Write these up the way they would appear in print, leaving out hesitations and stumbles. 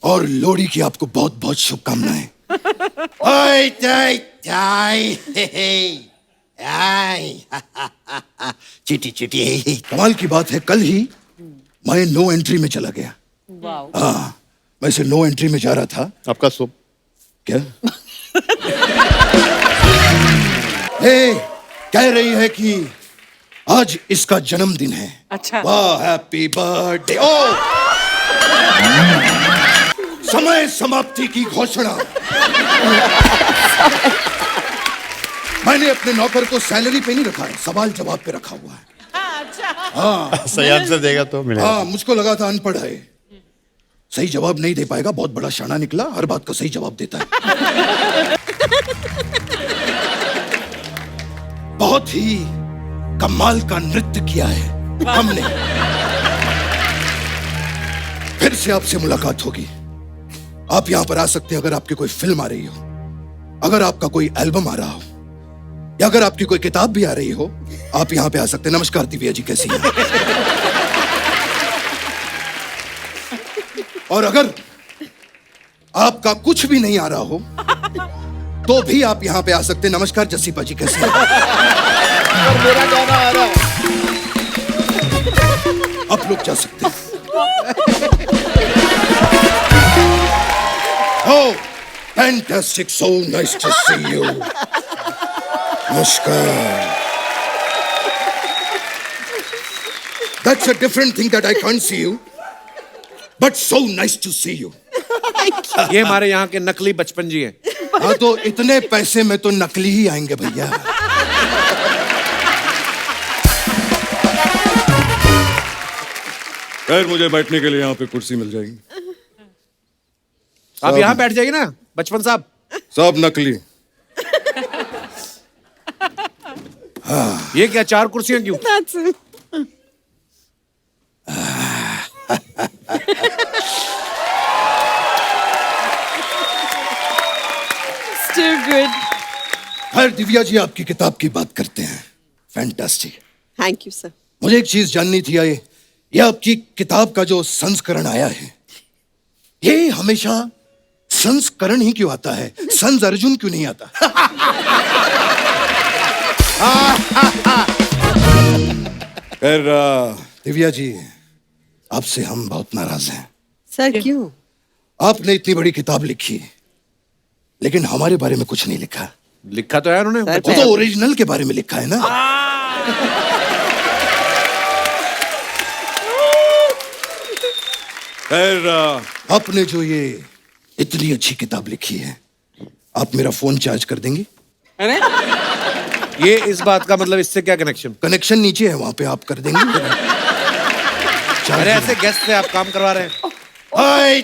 और लोहड़ी की आपको बहुत बहुत शुभकामनाएं। चीटी चीटी। कमाल की बात है, कल ही मैं नो एंट्री में चला गया। हाँ, मैं से नो एंट्री में जा रहा था। आपका शुभ क्या? कह रही है कि आज इसका जन्मदिन है। अच्छा। वाह, हैप्पी बर्थडे। ओ, समय समाप्ति की घोषणा। मैंने अपने नौकर को सैलरी पे नहीं रखा है, सवाल जवाब पे रखा हुआ है। हाँ, सही आंसर देगा तो मिलेगा। हाँ, मुझको लगा था अनपढ़ है, सही जवाब नहीं दे पाएगा। बहुत बड़ा शाना निकला, हर बात का सही जवाब देता है। बहुत ही कमाल का नृत्य किया है हमने। फिर से आपसे मुलाकात होगी। आप यहां पर आ सकते हैं अगर आपकी कोई फिल्म आ रही हो, अगर आपका कोई एल्बम आ रहा हो, या अगर आपकी कोई किताब भी आ रही हो, आप यहां पे आ सकते हैं। नमस्कार दिव्या जी, कैसी हैं? और अगर आपका कुछ भी नहीं आ रहा हो तो भी आप यहां पे आ सकते हैं। नमस्कार जस्सी पाजी, कैसे हैं? और मेरा गाना आ रहा है। आप लोग जा सकते हैं। Oh, fantastic, so nice to see you. नमस्कार। That's a different thing that I can't see you, but so nice to see you. ये हमारे यहाँ के नकली बचपन जी हैं। हाँ, तो इतने पैसे में तो नकली ही आएंगे भैया। खैर, मुझे बैठने के लिए यहाँ पे कुर्सी मिल जाएगी। आप यहाँ बैठ जाइए ना बचपन साहब। सब नकली। ये क्या 4 कुर्सियां क्यों? Too good. खैर दिव्या जी, आपकी किताब की बात करते हैं। फैंटास्टिक। Thank you, sir. मुझे एक चीज जाननी थी, ये आपकी किताब का जो संस्करण आया है, ये हमेशा संस्करण ही क्यों आता है? संस अर्जुन क्यों नहीं आता? खैर दिव्या जी, आपसे हम बहुत नाराज हैं। Sir, क्यों? आपने इतनी बड़ी किताब लिखी लेकिन हमारे बारे में कुछ नहीं लिखा। लिखा तो है उन्होंने। वो तो ओरिजिनल के बारे में लिखा है ना। खैर आपने जो ये इतनी अच्छी किताब लिखी है, आप मेरा फोन चार्ज कर देंगे? अरे ये इस बात का मतलब इससे क्या कनेक्शन? कनेक्शन नीचे है, वहां पे आप कर देंगे। अरे ऐसे गेस्ट से आप काम करवा रहे हैं। ओए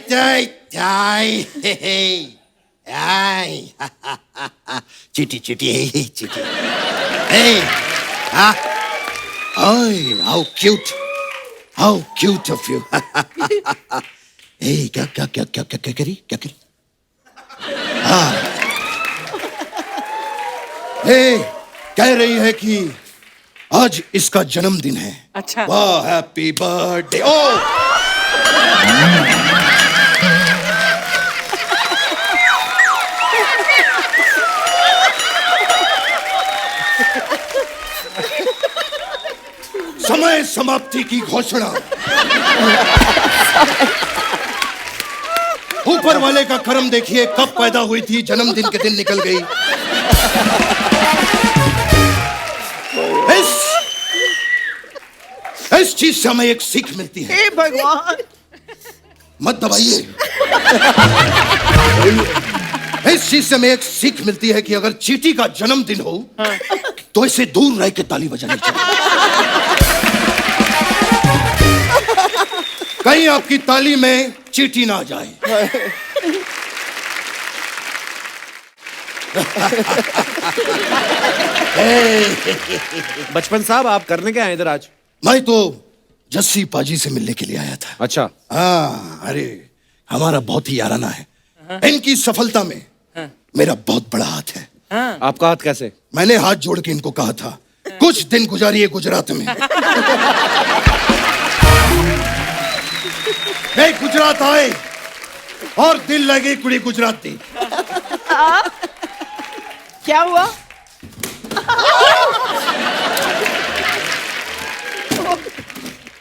चीटी चीटी चीटी। How cute, how cute of you. क्या क्या क्या क्या क्या करी, क्या करी? कह रही है कि आज इसका जन्मदिन है। अच्छा। वाह, हैप्पी बर्थडे। ओ, समय समाप्ति की घोषणा। ऊपर वाले का कर्म देखिए, कब पैदा हुई थी, जन्मदिन के दिन निकल गई। इस चीज से हमें एक सीख मिलती है। हे भगवान। मत दबाइए। इस चीज से हमें एक सीख मिलती है कि अगर चीटी का जन्मदिन हो तो इसे दूर रह के ताली बजानी चाहिए। कहीं आपकी ताली में चीटी ना आ जाए। बचपन साहब, आप करने क्या आए इधर आज? मैं तो जस्सी पाजी से मिलने के लिए आया था। अच्छा। हाँ, अरे हमारा बहुत ही याराना है। इनकी सफलता में मेरा बहुत बड़ा हाथ है। आपका हाथ कैसे? मैंने हाथ जोड़ के इनको कहा था कुछ दिन गुजारिए गुजरात में। वे गुजरात आए और दिल लगी कुड़ी गुजराती। क्या हुआ?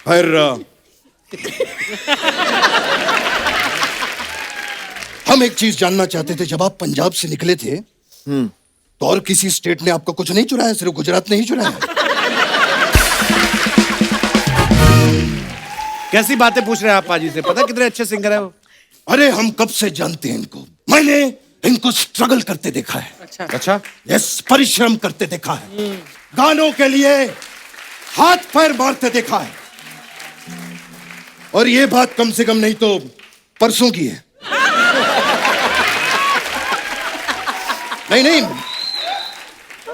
खैर हम एक चीज जानना चाहते थे, जब आप पंजाब से निकले थे तो और किसी स्टेट ने आपका कुछ नहीं चुराया? सिर्फ गुजरात ने ही चुराया? कैसी बातें पूछ रहे हैं आप पाजी से? पता कितने अच्छे सिंगर है वो। अरे हम कब से जानते हैं इनको, मैंने इनको स्ट्रगल करते देखा है। अच्छा, यस, परिश्रम करते देखा है, गानों के लिए हाथ पैर मारते देखा है। और ये बात कम से कम नहीं तो परसों की है। नहीं,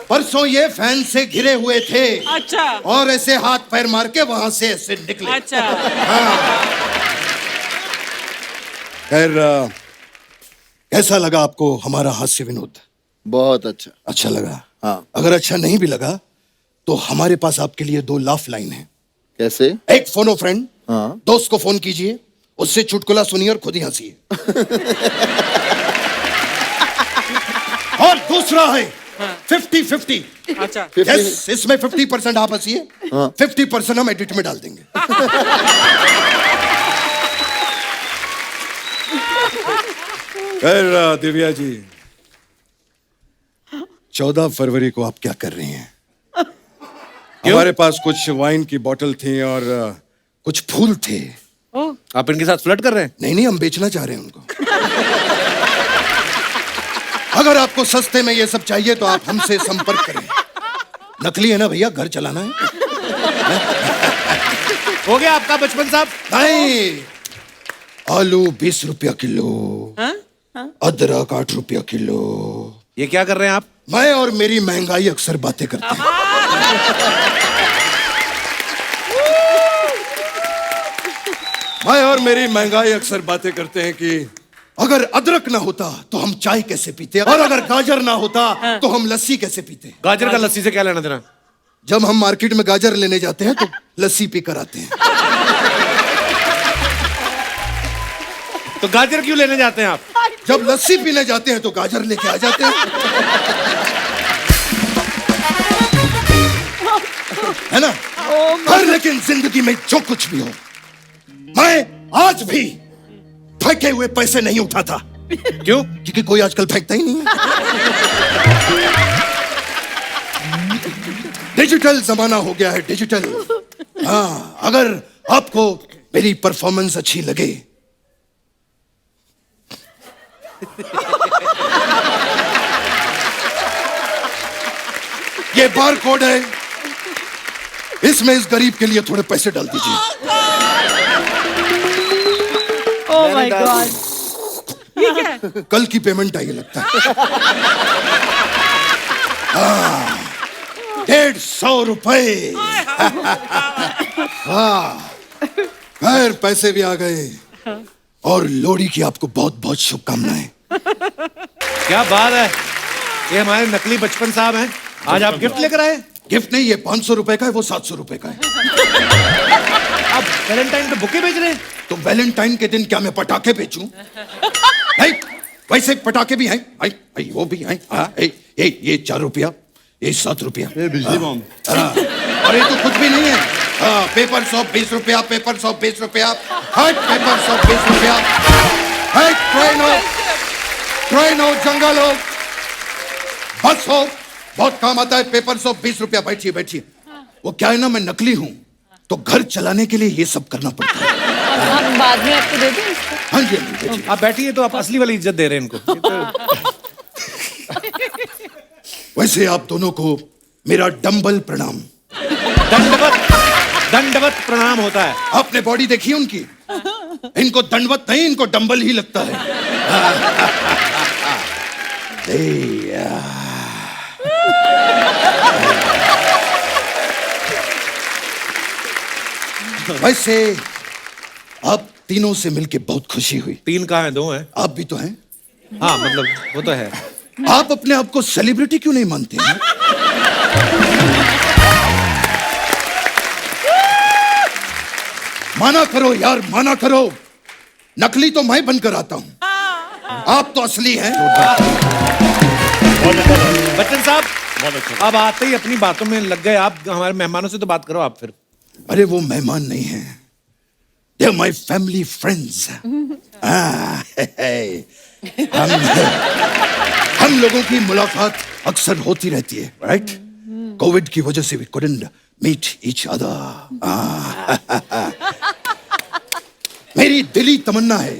परसों ये फैन से घिरे हुए थे। अच्छा। और ऐसे हाथ पैर मार के वहां से ऐसे निकले। अच्छा। खैर कैसा लगा आपको हमारा हास्य विनोद? बहुत अच्छा। अच्छा लगा? हाँ। अगर अच्छा नहीं भी लगा तो हमारे पास आपके लिए 2 लाफ लाइन है। कैसे? एक फोनो फ्रेंड, हाँ। दोस्त को फोन कीजिए, उससे चुटकुला सुनिए और खुद ही हंसिए। और दूसरा है 50-50। अच्छा। यस, इसमें 50% आप हंसिए, हाँ। 50% हम एडिट में डाल देंगे। खैर दिव्या जी, 14 फरवरी को आप क्या कर रही हैं? हमारे पास कुछ वाइन की बोतल थी और कुछ फूल थे। आप इनके साथ फ्लर्ट कर रहे हैं? नहीं, हम बेचना चाह रहे हैं उनको। अगर आपको सस्ते में ये सब चाहिए तो आप हमसे संपर्क करें। नकली है ना भैया, घर चलाना है। हो गया आपका बचपन साहब? नहीं, आलू 20 रुपया किलो, अदरक 8 रुपया किलो। ये क्या कर रहे हैं आप? मैं और मेरी महंगाई अक्सर बातें करते हैं। मैं और मेरी महंगाई अक्सर बातें करते हैं कि अगर अदरक ना होता तो हम चाय कैसे पीते, और अगर गाजर ना होता तो हम लस्सी कैसे पीते। गाजर का लस्सी से क्या लेना देना? जब हम मार्केट में गाजर लेने जाते हैं तो लस्सी पीकर आते हैं। तो गाजर क्यों लेने जाते हैं आप? जब लस्सी पीने जाते हैं तो गाजर लेके आ जाते हैं, है ना? पर लेकिन जिंदगी में जो कुछ भी हो, मैं आज भी फेंके हुए पैसे नहीं उठाता। क्यों? क्योंकि कोई आजकल फेंकता ही नहीं है। डिजिटल जमाना हो गया है, डिजिटल। हाँ, अगर आपको मेरी परफॉर्मेंस अच्छी लगे ये बार कोड है, इसमें इस गरीब के लिए थोड़े पैसे डाल दीजिए। Oh my God. कल की पेमेंट आई लगता है। 150 रुपए। हाँ, खैर पैसे भी आ गए और लोहड़ी की आपको बहुत बहुत शुभकामनाएं। क्या बात है, ये हमारे नकली बचपन साहब हैं। आज आप गिफ्ट लेकर आए? गिफ्ट नहीं, ये 500 रुपए का है, वो 700 रुपए का है। आप वैलेंटाइन पे बुके बेच रहे हैं? तो वैलेंटाइन के दिन क्या मैं पटाखे बेचूं? नहीं, वैसे पटाखे भी हैं, वो भी हैं। ये 4 रुपया, ये 7 रुपया। और ये तो कुछ भी नहीं है। पेपर सॉप 20 रुपया, पेपर सॉप 20 रुपया, पेपर सॉप 20 रुपया। ट्रेन हो, जंगल हो, बस हो, बहुत काम आता है। पेपर सॉप 20 रुपया। बैठिए बैठिए। वो क्या है ना, मैं नकली हूं तो घर चलाने के लिए ये सब करना पड़ता है। हम बाद में आपको दे दें इसको? हाँ जी, हाँ जी, बैठिए। आप बैठिए, तो आप असली वाली इज्जत दे रहे हैं इनको। वैसे आप दोनों को मेरा डंबल प्रणाम। दंडवत प्रणाम होता है। आपने बॉडी देखी है उनकी? इनको दंडवत नहीं, इनको डंबल ही लगता है। वैसे आप तीनों से मिलके बहुत खुशी हुई। 3 कहाँ हैं? 2 हैं। आप भी तो हैं। हाँ, मतलब वो तो है। आप अपने आप को सेलिब्रिटी क्यों नहीं मानते हैं? माना करो यार, माना करो। नकली तो मैं बनकर आता हूँ, आप तो असली हैं। बच्चन साहब अब आते ही अपनी बातों में लग गए आप। हमारे मेहमानों से तो बात करो आप फिर। अरे वो मेहमान नहीं हैं, they are my family friends. हम लोगों की मुलाकात अक्सर होती रहती है, राइट? कोविड की वजह से we couldn't meet each other. मेरी दिली तमन्ना है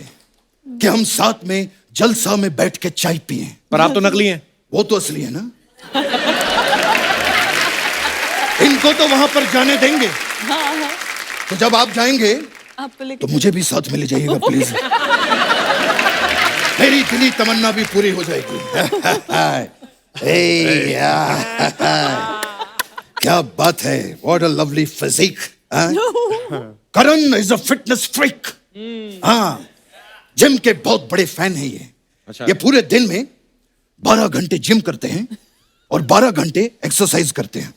कि हम साथ में जलसा में बैठ के चाय पिएं। पर आप तो नकली हैं। वो तो असली है ना। इनको तो वहां पर जाने देंगे, तो जब आप जाएंगे आपको तो मुझे भी साथ में ले जाइएगा प्लीज। मेरी दिली तमन्ना भी पूरी हो जाएगी। क्या बात है, what a lovely physique. Karan is a fitness freak. हाँ, जिम के बहुत बड़े फैन हैं ये। अच्छा। ये पूरे दिन में 12 घंटे जिम करते हैं और 12 घंटे एक्सरसाइज करते हैं।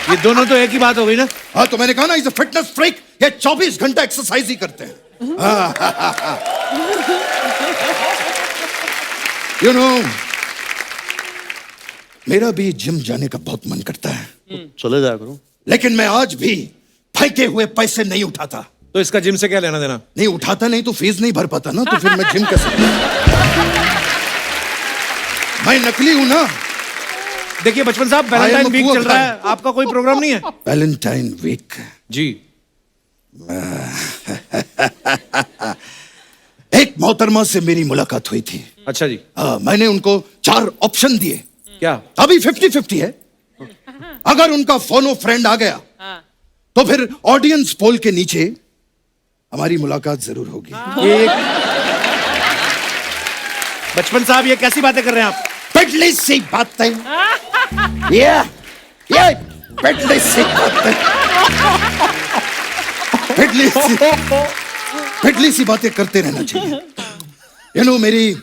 ये दोनों तो एक ही बात हो गई ना। हाँ, तो मैंने कहा ना, इज अ फिटनेस फ्रीक। ये 24 घंटा एक्सरसाइज ही करते हैं। यू नो, मेरा भी जिम जाने का बहुत मन करता है, चले जाया करो। लेकिन मैं आज भी फेंके हुए पैसे नहीं उठाता। तो इसका जिम से क्या लेना देना? नहीं उठाता, नहीं तो फीस नहीं भर पाता ना, तो फिर मैं जिम कैसे? मैं नकली हूं ना। देखिए बचपन साहब, I Valentine am a week poor चल रहा guy. है, आपका कोई प्रोग्राम नहीं है? वैलेंटाइन वीक जी। एक मोहतरमा से मेरी मुलाकात हुई थी। अच्छा जी। मैंने उनको 4 ऑप्शन दिए। क्या? अभी 50-50 है। अगर उनका फोनो फ्रेंड आ गया तो फिर ऑडियंस पोल के नीचे हमारी मुलाकात जरूर होगी। ये बचपन साहब, ये कैसी बातें कर रहे हैं आप? पिटली सी बातें, ये पिटली सी बातें, पिटली सी बातें करते रहना चाहिए। यू नो, मेरी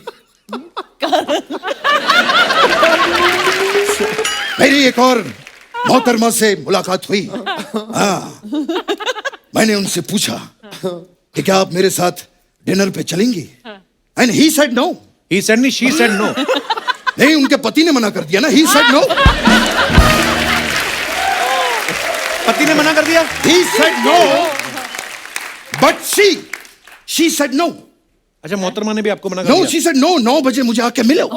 एक और मोहतरमा से मुलाकात हुई। हाँ, मैंने उनसे पूछा कि क्या आप मेरे साथ डिनर पे चलेंगी? And he said no. He said नहीं, शी सेड नो। नहीं, उनके पति ने मना कर दिया ना। He said no. पति ने मना कर दिया? He said no, but she said no. अच्छा, मोहतरमा ने भी आपको मना कर नो, दिया? शी सेड नो, 9 बजे मुझे आके मिलो।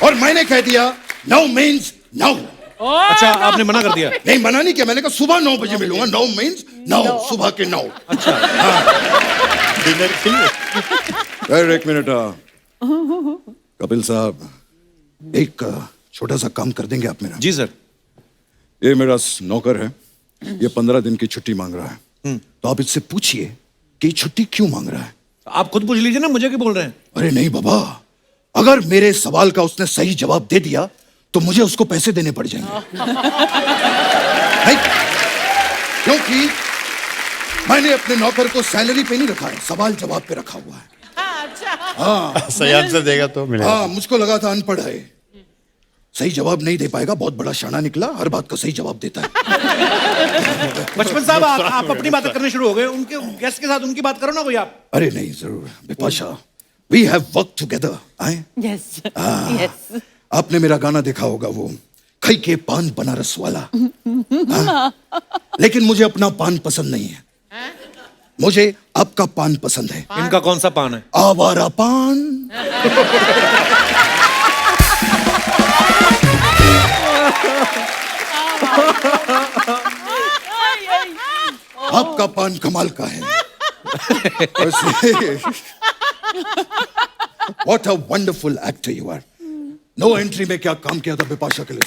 और मैंने कह दिया नो मीन्स नो। अच्छा, आपने मना कर दिया? नहीं, मना नहीं किया, मैंने कहा सुबह 9 बजे मिलूंगा। नो मीन्स नो, सुबह के 9। अच्छा। डिनर के लिए। यार एक मिनट। कपिल साहब, एक छोटा सा काम कर देंगे आप मेरा? जी सर। ये मेरा नौकर है, ये 15 दिन की छुट्टी मांग रहा है। तो आप इससे पूछिए कि छुट्टी क्यों मांग रहा है। आप खुद पूछ लीजिए ना, मुझे क्यों बोल रहे हैं? अरे नहीं बाबा, अगर मेरे सवाल का उसने सही जवाब दे दिया तो मुझे उसको पैसे देने पड़ जाएंगे। नहीं, क्योंकि मैंने अपने नौकर को सैलरी पे नहीं रखा है, सवाल जवाब पे रखा हुआ है। हाँ, सही आंसर देगा तो मिलेगा। हाँ, मुझको लगा था अनपढ़ है, सही जवाब नहीं दे पाएगा। बहुत बड़ा शाना निकला, हर बात का सही जवाब देता है। बचपन साहब, आप अपनी बातें करने शुरू हो गए, उनके गेस्ट के साथ उनकी बात करो ना कोई आप। अरे नहीं, जरूर Bipasha, we have work together. आए? Yes yes. आपने मेरा गाना देखा होगा, वो खई के पान बनारस वाला। हाँ? लेकिन मुझे अपना पान पसंद नहीं है, मुझे आपका पान पसंद है। इनका कौन सा पान है? आवारा पान। आपका पान कमाल का है। What a wonderful actor you are. No Entry में क्या काम किया था बिपाशा के लिए।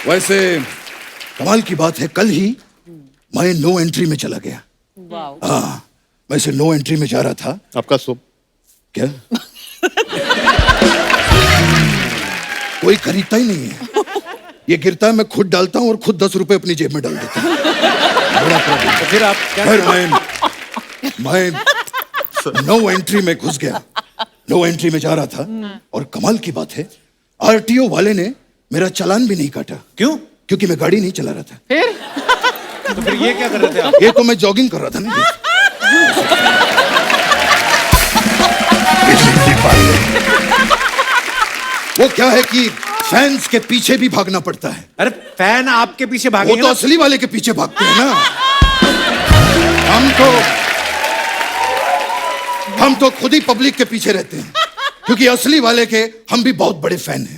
वैसे कमाल की बात है, कल ही मैं नो एंट्री में चला गया। हाँ, वैसे नो एंट्री में जा रहा था। आपका सूप क्या? कोई खरीदता ही नहीं है, ये गिरता है, मैं खुद डालता हूँ और खुद 10 रुपए अपनी जेब में डाल देता हूँ। बड़ा प्रॉब्लम। तो फिर आप क्या? मैं नो एंट्री में घुस गया, नो एंट्री में जा रहा था, और कमाल की बात है, आरटीओ वाले ने मेरा चालान भी नहीं काटा। क्यों? क्योंकि मैं गाड़ी नहीं चला रहा था। फिर तो फिर ये क्या कर रहे थे आप? ये तो मैं जॉगिंग कर रहा था ना। वो क्या है कि फैंस के पीछे भी भागना पड़ता है। अरे फैन आपके पीछे वो भागेंगे तो ना? असली वाले के पीछे भागते हैं ना। हम तो खुद ही पब्लिक के पीछे रहते हैं, क्योंकि असली वाले के हम भी बहुत बड़े फैन हैं।